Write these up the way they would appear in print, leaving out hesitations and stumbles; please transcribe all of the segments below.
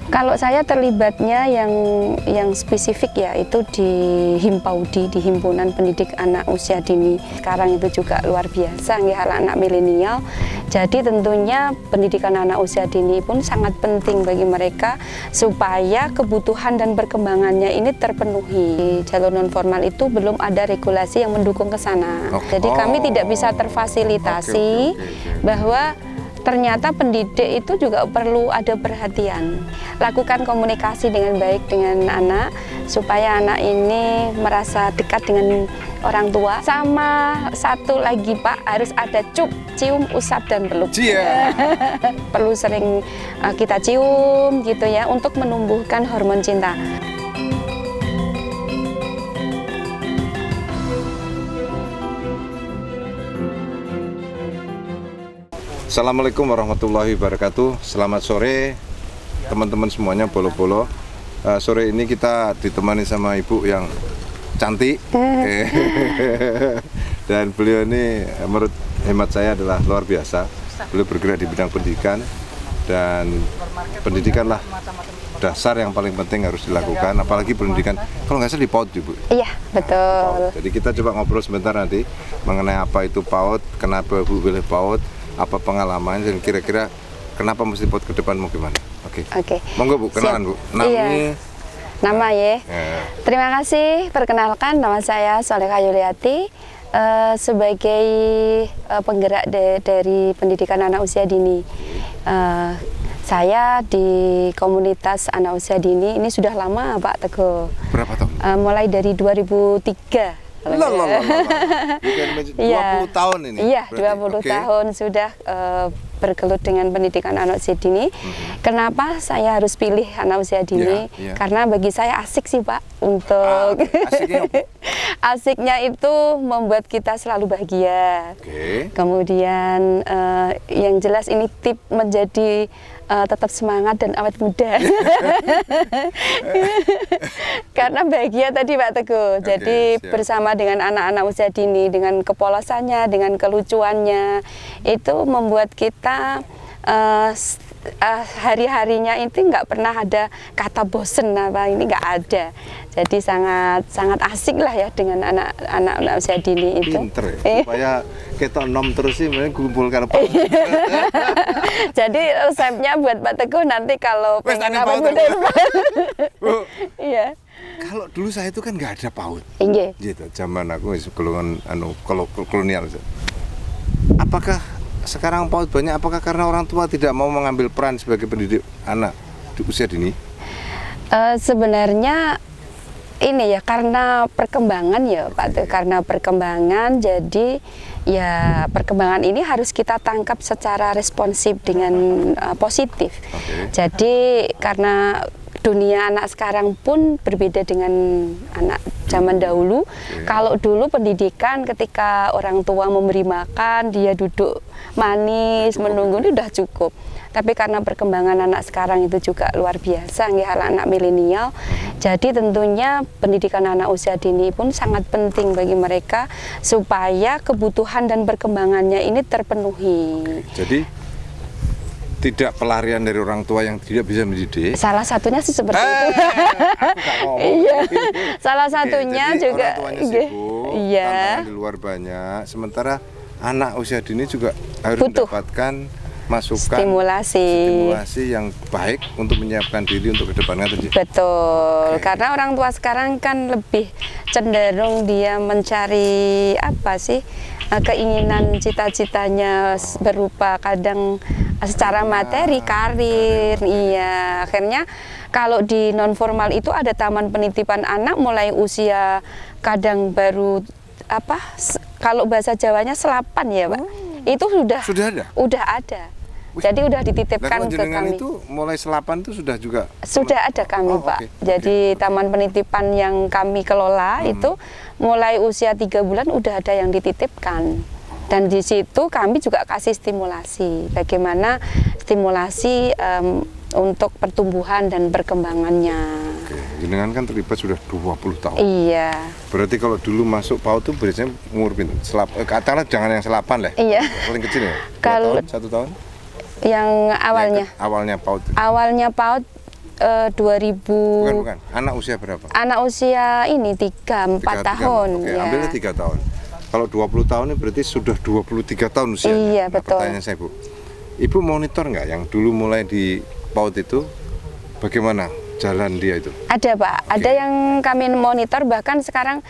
Kalau saya terlibatnya yang spesifik ya itu di Himpaudi, di Himpunan Pendidik Anak Usia Dini. Sekarang itu juga luar biasa ya anak milenial. Jadi tentunya pendidikan anak usia dini pun sangat penting bagi mereka supaya kebutuhan dan perkembangannya ini terpenuhi. Jalur non formal itu belum ada regulasi yang mendukung ke sana. Jadi kami tidak bisa terfasilitasi bahwa ternyata pendidik itu juga perlu ada perhatian. Lakukan komunikasi dengan baik dengan anak supaya anak ini merasa dekat dengan orang tua. Sama satu lagi Pak, harus ada cium, usap dan peluk. Perlu sering kita cium gitu ya untuk menumbuhkan hormon cinta. Assalamualaikum warahmatullahi wabarakatuh. Selamat sore teman-teman semuanya, bolo-bolo. Sore ini kita ditemani sama ibu yang cantik. Dan beliau ini menurut hemat saya adalah luar biasa. Beliau bergerak di bidang pendidikan, dan pendidikanlah dasar yang paling penting harus dilakukan, apalagi pendidikan kalau nggak salah di PAUD, Ibu. Iya, betul. PAUD. Jadi kita coba ngobrol sebentar nanti mengenai apa itu PAUD, kenapa Bu pilih PAUD, apa pengalaman, dan kira-kira kenapa mesti PAUD ke depan, mau gimana? Oke. Monggo Bu, kenalan Bu. Nama ya. Terima kasih. Perkenalkan, nama saya Soleha Yuliati, sebagai penggerak dari pendidikan anak usia dini. Saya di komunitas anak usia dini ini sudah lama Pak Teguh. Berapa tahun? Mulai dari 2003. 20 tahun ini? Iya, 20 tahun sudah bergelut dengan pendidikan anak usia dini. Kenapa saya harus pilih anak usia dini? Karena bagi saya asik sih Pak, untuk asiknya itu membuat kita selalu bahagia. Kemudian yang jelas ini tip menjadi tetap semangat dan awet muda. Karena bahagia tadi Pak Teguh. Jadi bersama dengan anak-anak usia dini, dengan kepolosannya, dengan kelucuannya, itu membuat kita hari-harinya itu nggak pernah ada kata bosen apa ini, nggak ada. Jadi sangat asik lah ya dengan anak-anak usia dini itu. Pinter ya, supaya kita nom terus sih, mending kumpulkan apa. Jadi resepnya buat Pak Teguh nanti kalau pengen apa muda. Iya. Kalau dulu saya itu kan nggak ada PAUD. Iya. Gitu, zaman aku golongan kolonial. Apakah sekarang PAUD banyak? Apakah karena orang tua tidak mau mengambil peran sebagai pendidik anak di usia dini? Sebenarnya ini ya karena perkembangan ya Pak, karena perkembangan, jadi ya perkembangan ini harus kita tangkap secara responsif dengan positif. Jadi karena dunia anak sekarang pun berbeda dengan anak zaman dahulu. Kalau dulu pendidikan ketika orang tua memberi makan, dia duduk manis menunggu, itu udah cukup. Tapi karena perkembangan anak sekarang itu juga luar biasa ya anak milenial. Jadi tentunya pendidikan anak usia dini pun sangat penting bagi mereka supaya kebutuhan dan perkembangannya ini terpenuhi. Jadi tidak pelarian dari orang tua yang tidak bisa mendidik. Salah satunya sih seperti itu. Iya. Salah satunya jadi juga. Orang tuanya sibuk, tantangan di luar banyak. Sementara anak usia dini juga harus mendapatkan masukan, stimulasi yang baik untuk menyiapkan diri untuk kedepannya. Betul. Karena orang tua sekarang kan lebih cenderung dia mencari apa sih, keinginan cita-citanya berupa kadang secara materi, karir. Iya, akhirnya kalau di non formal itu ada taman penitipan anak mulai usia kadang baru apa, kalau bahasa Jawanya selapan ya Pak. Itu sudah ada. Jadi udah dititipkan ke kami. Itu mulai selapan itu sudah ada kami Pak. Jadi taman penitipan yang kami kelola itu mulai usia 3 bulan udah ada yang dititipkan. Dan di situ kami juga kasih stimulasi, bagaimana stimulasi untuk pertumbuhan dan perkembangannya. Jenengan kan terlibat sudah 20 tahun. Iya. Berarti kalau dulu masuk PAUD itu biasanya umur katakanlah jangan yang selapan lah. Iya. Paling kecil ya? Kalau 1 tahun? Yang awalnya. Awalnya PAUD. Awalnya PAUD 2000. Bukan. Anak usia berapa? Anak usia ini 3-4 tahun. Oke, Ya. ambilnya 3 tahun. Kalau 20 tahun ini berarti sudah 23 tahun usianya. Iya, Nah, betul. pertanyaan saya, Bu. Ibu monitor nggak yang dulu mulai di PAUD itu, bagaimana jalan dia itu? Ada Pak, ada yang kami monitor, bahkan sekarang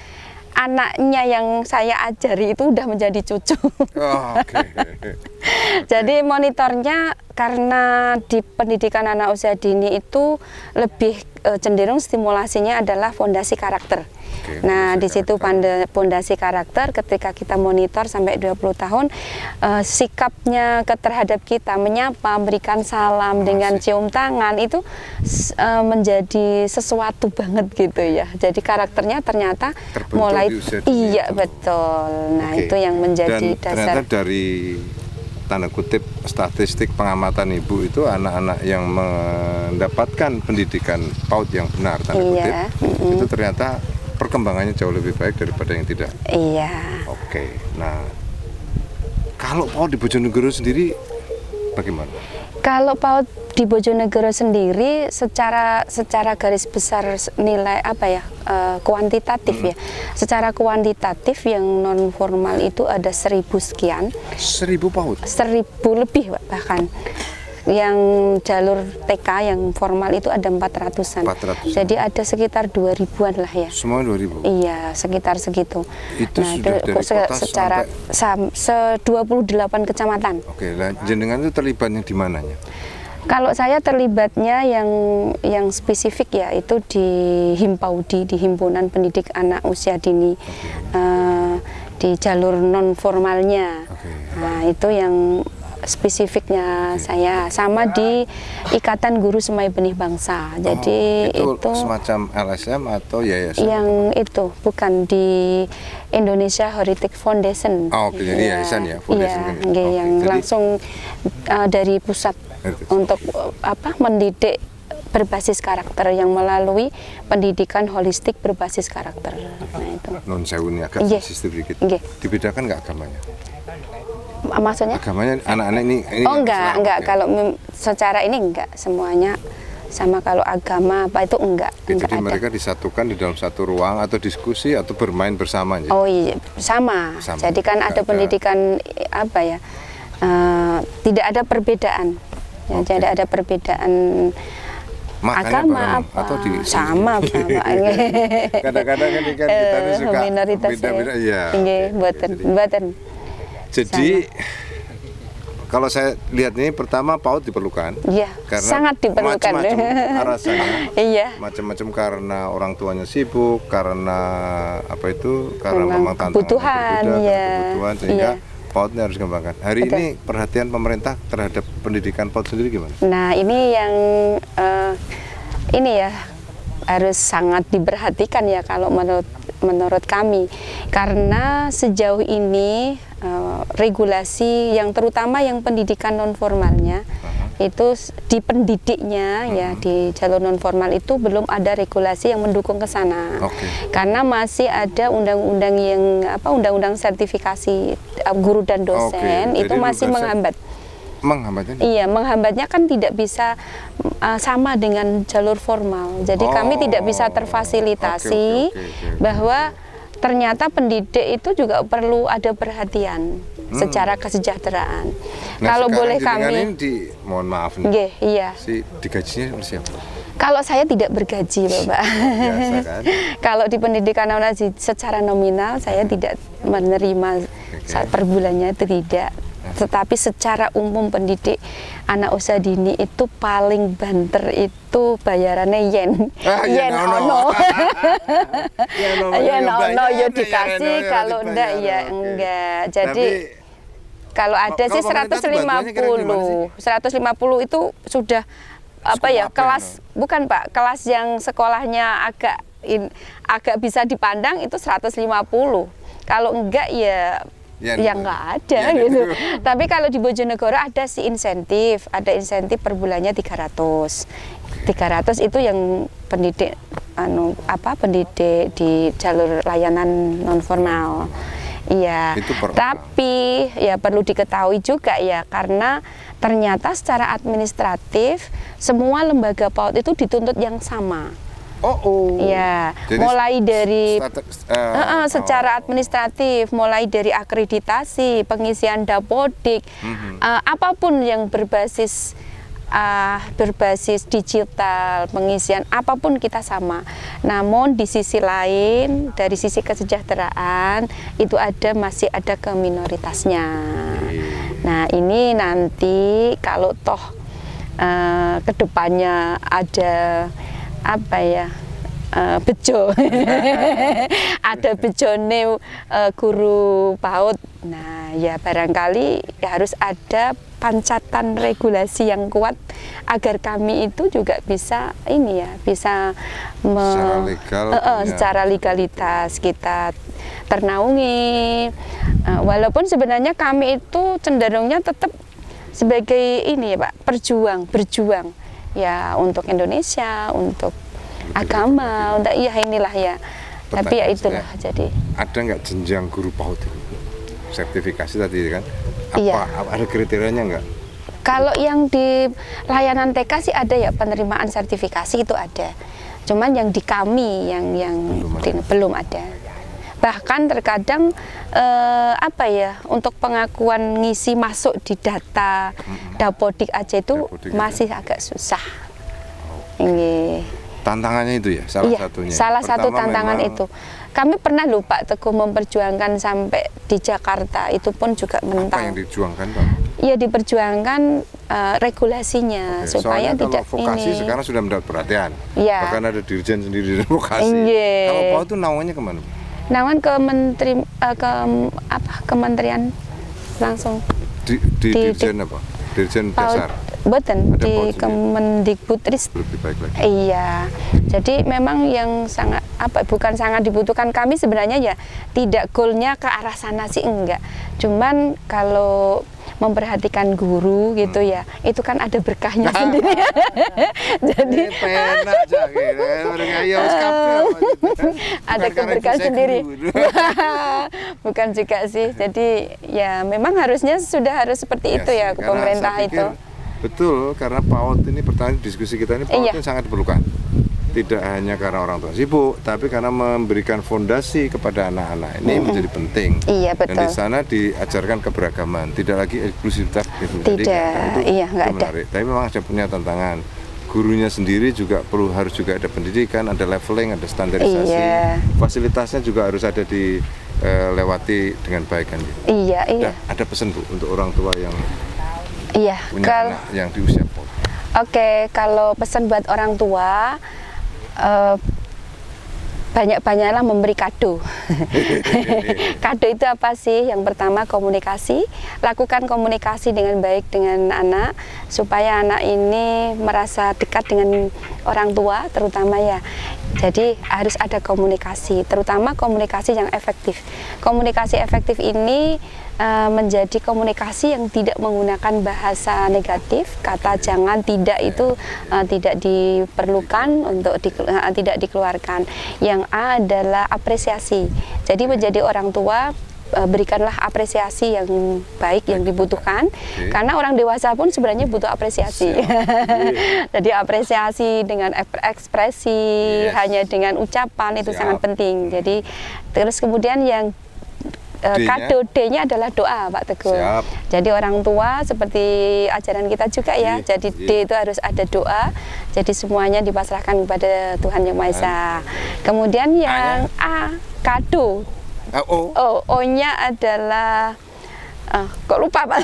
anaknya yang saya ajari itu udah menjadi cucu. Oh, oke. Jadi monitornya karena di pendidikan anak usia dini itu lebih cenderung stimulasinya adalah fondasi karakter. Oke, Nah, fondasi di situ fondasi karakter ketika kita monitor sampai 20 tahun sikapnya terhadap kita, menyapa, memberikan salam dengan cium tangan itu menjadi sesuatu banget gitu ya. Jadi karakternya ternyata Terbentuk mulai di usia dini iya itu. betul. Nah, Oke. itu yang menjadi Dan ternyata dasar. dari tanda kutip statistik pengamatan Ibu itu anak-anak yang mendapatkan pendidikan PAUD yang benar tanda kutip Iya, itu ternyata perkembangannya jauh lebih baik daripada yang tidak. Iya. Oke. Nah, kalau PAUD di Bojonegoro sendiri bagaimana? Kalau PAUD di Bojonegoro sendiri secara garis besar nilai apa ya kuantitatif ya. Secara kuantitatif yang non formal itu ada 1000 sekian, 1000 PAUD. 1000 lebih Pak, bahkan. Yang jalur TK yang formal itu ada 400-an. 400-an. Jadi ada sekitar 2000-an lah ya. Semua 2000. Iya, sekitar segitu. Itu sudah dari kota secara 28 kecamatan. Oke, lah jenengan itu terlibatnya di mananya? Kalau saya terlibatnya yang spesifik ya itu di Himpaudi, di Himpunan Pendidik Anak Usia Dini, di jalur non formalnya. Nah, itu yang spesifiknya saya, sama di Ikatan Guru Semai Benih Bangsa. Jadi itu itu semacam LSM atau yayasan? yang itu bukan di Indonesia Heritage Foundation. Oh, oke, jadi yayasan ya, foundation Iya, kan ya? nggih, Oke, yang jadi- langsung dari pusat Heritage. untuk mendidik berbasis karakter yang melalui pendidikan holistik berbasis karakter. Nah, itu. Non sewu ini agak Nggih. sensitif dikit. Nggih. Dibedakan nggak agamanya? Maksudnya? Agamanya anak-anak ini Oh enggak, oke. kalau secara ini enggak semuanya sama. Kalau agama apa itu enggak Jadi ada. mereka disatukan di dalam satu ruang atau diskusi atau bermain bersama aja. Oh iya, sama. Sama. Jadi kan Enggak ada pendidikan apa ya? Tidak ada perbedaan. Ya, Oke. tidak ada perbedaan Makanya agama bareng, apa atau di sama. kadang-kadang kan kita ini suka minoritas beda-beda, iya. Nggih, Oke, mboten, jadi- mboten. Jadi kalau saya lihat ini pertama PAUD diperlukan. Iya, Karena sangat diperlukan. macam-macam alasannya. Iya. Macam-macam karena orang tuanya sibuk, karena apa itu? Karena Memang memang tantangannya kebutuhan, berbeda, iya. karena kebutuhan sehingga Iya. PAUD ini harus dikembangkan. Hari Betul. ini perhatian pemerintah terhadap pendidikan PAUD sendiri gimana? Nah, ini yang ini ya harus sangat diperhatikan ya kalau menurut kami, karena sejauh ini regulasi yang terutama yang pendidikan non formalnya itu di pendidiknya ya di jalur non formal itu belum ada regulasi yang mendukung ke sana. Oke. Karena masih ada undang-undang yang undang-undang sertifikasi guru dan dosen Oke, itu jadi masih dosen- menghambat. Menghambatnya? Iya, menghambatnya kan tidak bisa sama dengan jalur formal. Jadi kami tidak bisa terfasilitasi Oke. bahwa ternyata pendidik itu juga perlu ada perhatian secara kesejahteraan. Nah, Kalau sekarang boleh jenengan kami, ini mohon maaf nih, nggih, iya. si digajinya oleh siapa? Kalau saya tidak bergaji, Bapak. Biasa kan? Kalau di pendidikan anak secara nominal saya tidak menerima per bulannya, itu tidak. Tetapi secara umum pendidik anak usia dini itu paling banter itu bayarannya yen. Yen ono. Yen ono ya dikasih, kalau enggak ya enggak. Jadi kalau ada sih kalau pemerintah tuh bantuannya kira-kira 150 itu sudah apa Skop ya, apa kelas itu? bukan Pak, kelas yang sekolahnya agak bisa dipandang itu 150. Kalau enggak ya enggak ada gitu. Tapi kalau di Bojonegoro ada sih insentif, ada insentif per bulannya 300. 300 itu yang pendidik pendidik di jalur layanan non formal. Iya. Itu Tapi ya perlu diketahui juga ya, karena ternyata secara administratif semua lembaga PAUD itu dituntut yang sama. Ya, Jadi mulai dari secara administratif, mulai dari akreditasi, pengisian dapodik, apapun yang berbasis digital, pengisian apapun kita sama. Namun di sisi lain, dari sisi kesejahteraan itu masih ada keminoritasnya. Nah, ini nanti kalau toh kedepannya ada bejo ada bejone guru PAUD. Nah, ya barangkali ya harus ada pancatan regulasi yang kuat agar kami itu juga bisa bisa secara legalitas kita ternaungi. Walaupun sebenarnya kami itu cenderungnya tetap sebagai Pak, berjuang ya untuk Indonesia, untuk agama, untuk inilah ya. Tapi ya itulah jadi. Ada nggak jenjang guru PAUD itu? Sertifikasi tadi kan? Apa ada kriterianya nggak? Kalau yang di layanan TK sih ada ya, penerimaan sertifikasi itu ada. Cuman yang di kami yang belum ada. Bahkan terkadang untuk pengakuan ngisi masuk di data dapodik aja itu masih agak susah. Ini tantangannya itu ya, salah satunya. Salah satu tantangan itu. Kami pernah Pak Teguh memperjuangkan sampai di Jakarta, itu pun juga menentang. Apa yang dijuangkan, Pak? Ya, diperjuangkan regulasinya supaya tidak vokasi sekarang sudah mendapat perhatian. Ya. Bahkan ada dirjen sendiri dari vokasi. Kalau PAUD itu naungannya kemana? Naungan ke kementerian langsung. Di dirjen apa? Dirjen dasar. Boten di Kemendikbudristek. Lebih baik lagi. Iya. Jadi memang yang sangat bukan sangat dibutuhkan, kami sebenarnya ya tidak goalnya ke arah sana sih, enggak. Cuman kalau memperhatikan guru gitu ya, itu kan ada berkahnya sendiri. Jadi ada keberkahan sendiri. Bukan juga sih. Jadi ya memang harus seperti itu ya pemerintah itu. Betul, karena PAUD ini pertanyaan diskusi kita ini PAUD ini sangat diperlukan. Tidak hanya karena orang tua sibuk, tapi karena memberikan fondasi kepada anak-anak ini menjadi penting. Iya, betul. Dan di sana diajarkan keberagaman, tidak lagi eksklusivitas. Tidak, nggak ada. Menarik. Tapi memang ada punya tantangan. Gurunya sendiri juga harus juga ada pendidikan, ada leveling, ada standarisasi. Iya. Fasilitasnya juga harus ada dilewati dengan baik kan. Iya. Ada pesan Bu untuk orang tua yang punya anak yang di usia PAUD. Oke, kalau pesan buat orang tua, banyak-banyaklah memberi kado. Kado itu apa sih? Yang pertama komunikasi, lakukan komunikasi dengan baik dengan anak supaya anak ini merasa dekat dengan orang tua terutama ya. Jadi harus ada komunikasi, terutama komunikasi yang efektif. Komunikasi efektif ini menjadi komunikasi yang tidak menggunakan bahasa negatif, kata jangan, tidak itu tidak diperlukan untuk tidak dikeluarkan. Yang A adalah apresiasi. Jadi menjadi orang tua, berikanlah apresiasi yang baik yang dibutuhkan, karena orang dewasa pun sebenarnya butuh apresiasi. Jadi apresiasi dengan ekspresi, hanya dengan ucapan itu sangat penting. Jadi terus kemudian yang kado D-nya adalah doa, Pak Teguh. Jadi orang tua seperti ajaran kita juga ya. Jadi D itu harus ada doa. Jadi semuanya dipasrahkan kepada Tuhan Yang Maha Esa. Kemudian yang A, kado. O-nya adalah kok lupa Pak?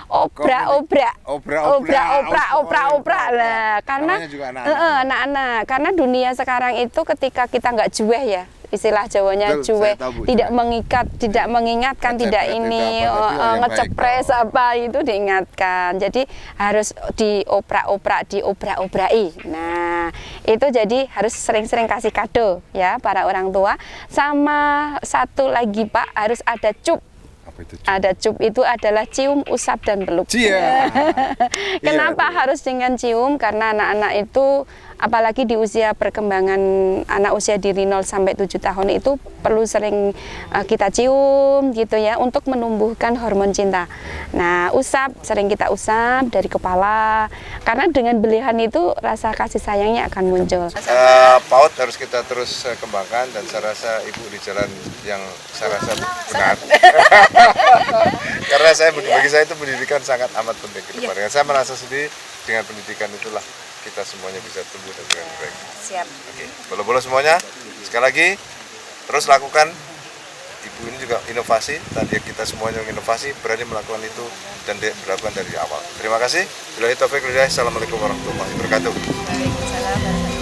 Obrak. Nah, karena anak-anak. Karena dunia sekarang itu ketika kita nggak jueh ya, istilah Jawanya jueh, tidak mengingatkan, tidak ini ngecepres apa itu diingatkan. Jadi harus diobrak-obraki. Nah, itu jadi harus sering-sering kasih kado ya para orang tua. Sama satu lagi Pak, harus ada cup. Ada cup itu adalah cium, usap, dan peluk. Kenapa harus dengan cium? Karena anak-anak itu apalagi di usia perkembangan anak usia dari 0 sampai 7 tahun itu perlu sering kita cium gitu ya untuk menumbuhkan hormon cinta. Nah, sering kita usap dari kepala karena dengan belihan itu rasa kasih sayangnya akan muncul. PAUD harus kita terus kembangkan dan saya rasa Ibu di jalan yang saya rasa benar. Karena bagi saya itu pendidikan sangat amat penting ke depan. Saya merasa sendiri dengan pendidikan itulah kita semuanya bisa tumbuh dengan baik. Siap. Oke, bola-bola semuanya. Sekali lagi terus lakukan. Ibu ini juga inovasi. Tadi kita semuanya inovasi, berani melakukan itu dan dilakukan dari awal. Terima kasih. Assalamualaikum warahmatullahi wabarakatuh. Waalaikumsalam.